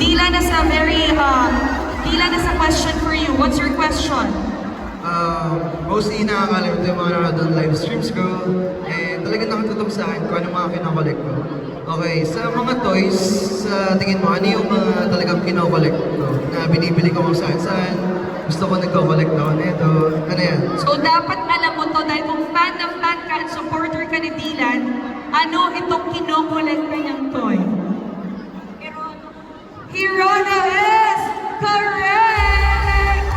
Dylan has a very, Dylan has a question for you. What's your question? Mostly nakakalim ito yung mga nanonood ng live streams ko. And talagang nakatutok sa akin kung ano mga kinokollect ko. Okay, sa mga toys, sa tingin mo, ano yung mga talagang kinokollect ko? Na binibili ko kung saan-saan. Gusto ko nagko-collect ako nito. Ano yan? So dapat alam mo to dahil kung fan na fan ka at supporter ka ni Dylan, ano itong kinokolekta niyang toy? Hirono is correct!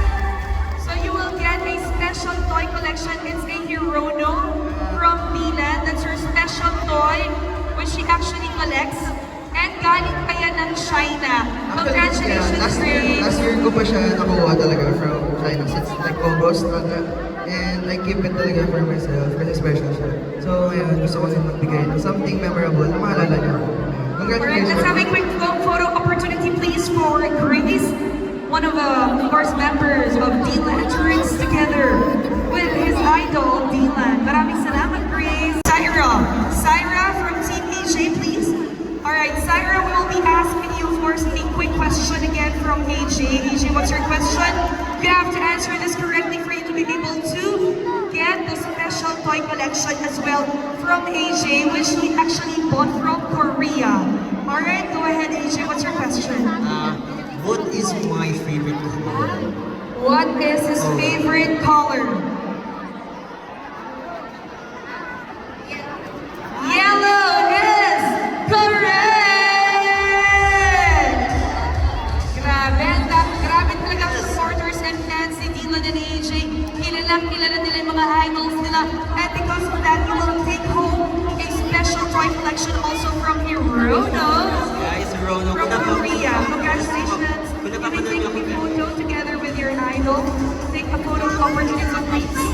So you will get a special toy collection. It's a Hirono from Dylan. That's her special toy which she actually collects. And galing pa yan ng China. Congratulations, Ray! Last year ko pa siya nakuha talaga from China. Since like August, and I keep it talaga for myself kasi special siya. So ayun, gusto ko din magbigay ng something memorable na maalala niyo. Alright, let's have a quick photo opportunity please for Grace, one of course members of Dylan Tourists together with his idol, Dylan. Maraming salamat, Grace. Syra from Team AJ, please. Alright, Syra will be asking you, of course, a quick question again from AJ. AJ, what's your question? You have to answer this correctly for you to be able to get the special toy collection as well from AJ, which he actually bought from Korea. Alright, go ahead, AJ. What's your question? What is my favorite color? What is his favorite color? Yellow is correct! Grabe talaga ang supporters and fans ni Dylan and AJ. Kilala nila yung mga idols nila. And because of that, you will take home a special toy collection also from Hirono. Guys, Rono, From Korea. Congratulations. You can take a photo together with your idol. Take a photo opportunity, please.